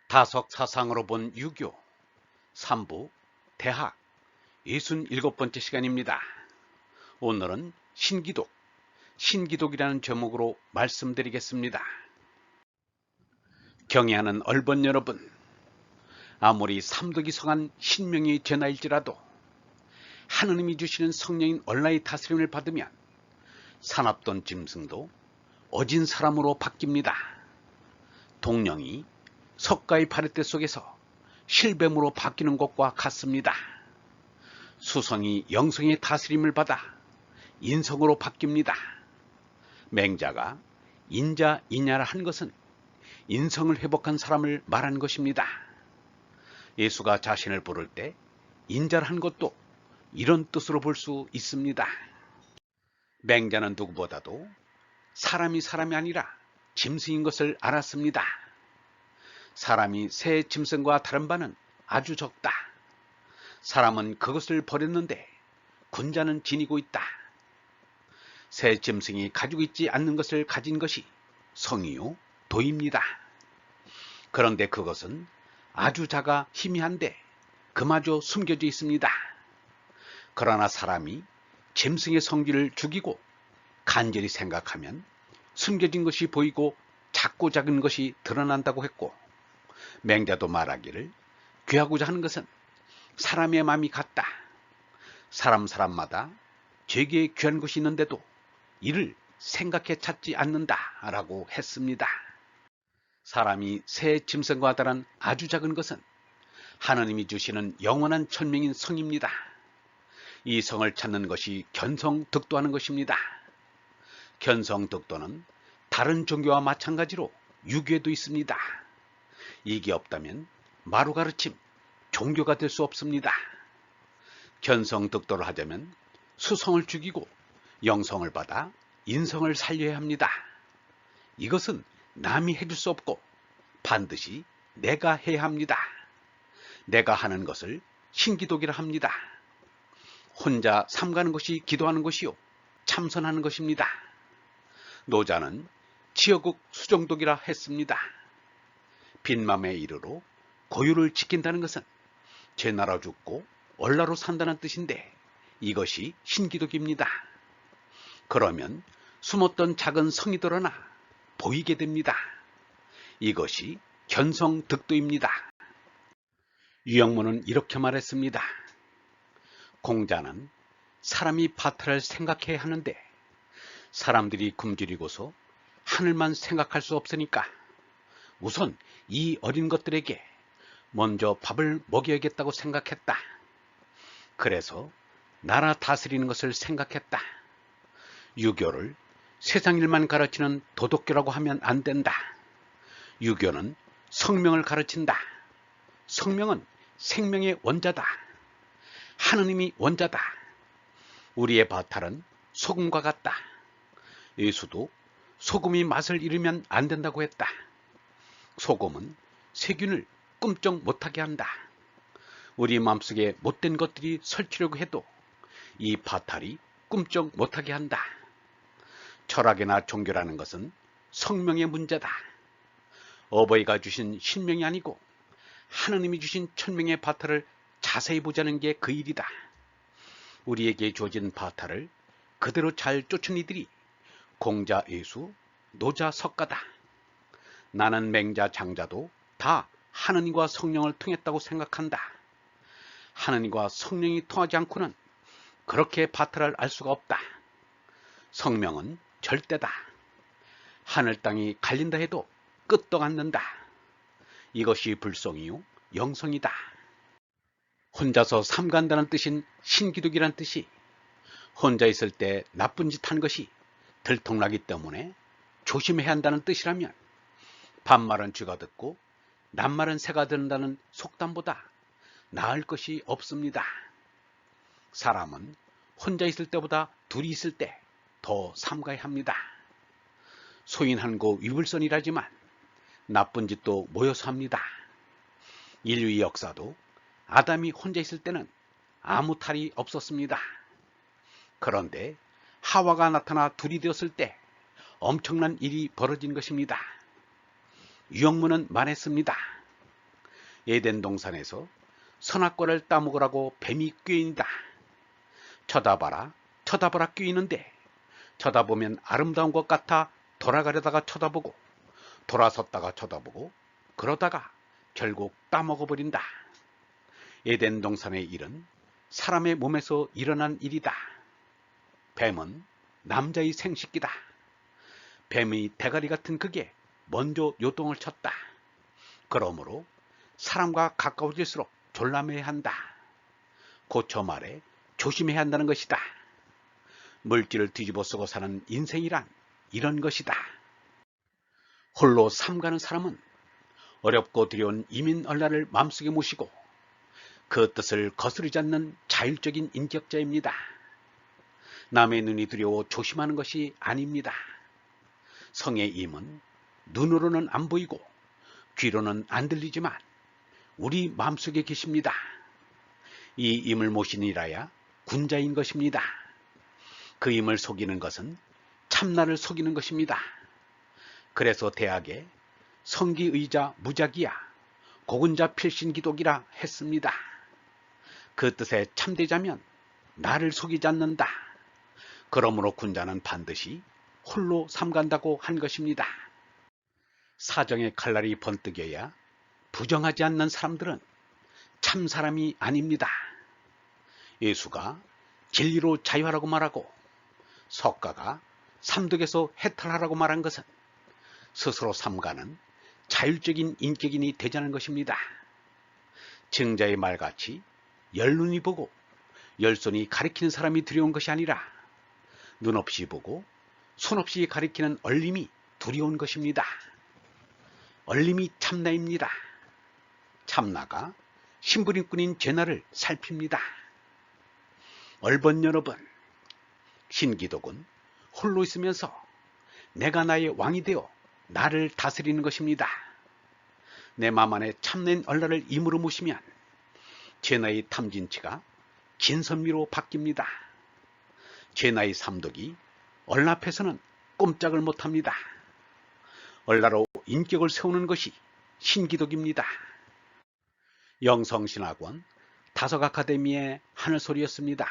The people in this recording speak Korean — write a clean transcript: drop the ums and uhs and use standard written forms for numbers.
다석 사상으로 본 유교 3부 대학 67번째 시간입니다. 오늘은 신기독이라는 제목으로 말씀드리겠습니다. 경애하는 얼번 여러분, 아무리 삼덕이 성한 신명이 전하일지라도 하느님이 주시는 성령인 얼라의 다스림을 받으면 사납던 짐승도 어진 사람으로 바뀝니다. 동령이 석가의 파랫대 속에서 실뱀으로 바뀌는 것과 같습니다. 수성이 영성의 다스림을 받아 인성으로 바뀝니다. 맹자가 인자, 이냐라 한 것은 인성을 회복한 사람을 말한 것입니다. 예수가 자신을 부를 때 인자라 한 것도 이런 뜻으로 볼 수 있습니다. 맹자는 누구보다도 사람이 아니라 짐승인 것을 알았습니다. 사람이 새 짐승과 다른 바는 아주 적다. 사람은 그것을 버렸는데 군자는 지니고 있다. 새 짐승이 가지고 있지 않는 것을 가진 것이 성이요 도입니다. 그런데 그것은 아주 작아 희미한데 그마저 숨겨져 있습니다. 그러나 사람이 짐승의 성질을 죽이고 간절히 생각하면 숨겨진 것이 보이고 작고 작은 것이 드러난다고 했고, 맹자도 말하기를 귀하고자 하는 것은 사람의 마음이 같다. 사람마다 되게 귀한 것이 있는데도 이를 생각해 찾지 않는다 라고 했습니다. 사람이 새 짐승과 다른 아주 작은 것은 하느님이 주시는 영원한 천명인 성입니다. 이 성을 찾는 것이 견성득도하는 것입니다. 견성득도는 다른 종교와 마찬가지로 유교에도 있습니다. 이게 없다면 마루가르침, 종교가 될 수 없습니다. 견성득도를 하자면 수성을 죽이고 영성을 받아 인성을 살려야 합니다. 이것은 남이 해줄 수 없고 반드시 내가 해야 합니다. 내가 하는 것을 신기독이라 합니다. 혼자 삼가는 것이 기도하는 것이요 참선하는 것입니다. 노자는 지어국 수정독이라 했습니다. 빈맘의 이르로 고유를 지킨다는 것은 제나라 죽고 얼라로 산다는 뜻인데 이것이 신기독입니다. 그러면 숨었던 작은 성이 드러나 보이게 됩니다. 이것이 견성득도입니다. 유영문은 이렇게 말했습니다. 공자는 사람이 바탈을 생각해야 하는데 사람들이 굶주리고서 하늘만 생각할 수 없으니까 우선 이 어린 것들에게 먼저 밥을 먹여야겠다고 생각했다. 그래서 나라 다스리는 것을 생각했다. 유교를 세상 일만 가르치는 도덕교라고 하면 안 된다. 유교는 성명을 가르친다. 성명은 생명의 원자다. 하느님이 원자다. 우리의 바탈은 소금과 같다. 예수도 소금이 맛을 잃으면 안 된다고 했다. 소금은 세균을 꿈쩍 못하게 한다. 우리 마음속에 못된 것들이 설치려고 해도 이 바탈이 꿈쩍 못하게 한다. 철학이나 종교라는 것은 성명의 문제다. 어버이가 주신 신명이 아니고 하느님이 주신 천명의 바탈을 자세히 보자는 게 그 일이다. 우리에게 주어진 바탈을 그대로 잘 쫓은 이들이 공자, 예수, 노자, 석가다. 나는 맹자, 장자도 다 하느님과 성령을 통했다고 생각한다. 하느님과 성령이 통하지 않고는 그렇게 바탈을 알 수가 없다. 성명은 절대다. 하늘 땅이 갈린다 해도 끄떡 않는다. 이것이 불성이요 영성이다. 혼자서 삼간다는 뜻인 신기독이란 뜻이 혼자 있을 때 나쁜 짓 한 것이 들통나기 때문에 조심해야 한다는 뜻이라면 반말은 쥐가 듣고 낱말은 새가 듣는다는 속담보다 나을 것이 없습니다. 사람은 혼자 있을 때보다 둘이 있을 때 더 삼가야 합니다. 소인한고 위불선이라지만 나쁜 짓도 모여서 합니다. 인류의 역사도 아담이 혼자 있을 때는 아무 탈이 없었습니다. 그런데 하와가 나타나 둘이 되었을 때 엄청난 일이 벌어진 것입니다. 유영문은 말했습니다. 에덴 동산에서 선악과를 따먹으라고 뱀이 꾀인다. 쳐다봐라, 쳐다봐라 꾀이는데 쳐다보면 아름다운 것 같아 돌아가려다가 쳐다보고 돌아섰다가 쳐다보고 그러다가 결국 따먹어버린다. 에덴 동산의 일은 사람의 몸에서 일어난 일이다. 뱀은 남자의 생식기다. 뱀의 대가리 같은 그게 먼저 요동을 쳤다. 그러므로 사람과 가까워질수록 졸라매야 한다. 고쳐 말해 조심해야 한다는 것이다. 물길을 뒤집어 쓰고 사는 인생이란 이런 것이다. 홀로 삼가는 사람은 어렵고 두려운 이민 얼라를 마음속에 모시고 그 뜻을 거스르지 않는 자율적인 인격자입니다. 남의 눈이 두려워 조심하는 것이 아닙니다. 성의 임은 눈으로는 안 보이고 귀로는 안 들리지만 우리 마음속에 계십니다. 이 임을 모시니라야 군자인 것입니다. 그 임을 속이는 것은 참나를 속이는 것입니다. 그래서 대학에 성기의자 무작이야 고군자 필신기독이라 했습니다. 그 뜻에 참되자면 나를 속이지 않는다. 그러므로 군자는 반드시 홀로 삼간다고 한 것입니다. 사정의 칼날이 번뜩여야 부정하지 않는 사람들은 참 사람이 아닙니다. 예수가 진리로 자유하라고 말하고 석가가 삼독에서 해탈하라고 말한 것은 스스로 삼가는 자율적인 인격인이 되자는 것입니다. 증자의 말같이 열눈이 보고 열손이 가리키는 사람이 두려운 것이 아니라 눈 없이 보고 손 없이 가리키는 얼림이 두려운 것입니다. 얼림이 참나입니다. 참나가 심부름꾼인 죄나를 살핍니다. 얼번 여러분, 신기독은 홀로 있으면서 내가 나의 왕이 되어 나를 다스리는 것입니다. 내 맘 안에 참된 얼라를 임으로 모시면 죄나의 탐진치가 긴선미로 바뀝니다. 죄나의 삼독이 얼라 앞에서는 꼼짝을 못합니다. 얼라로 인격을 세우는 것이 신기독입니다. 영성신학원 다석아카데미의 하늘소리였습니다.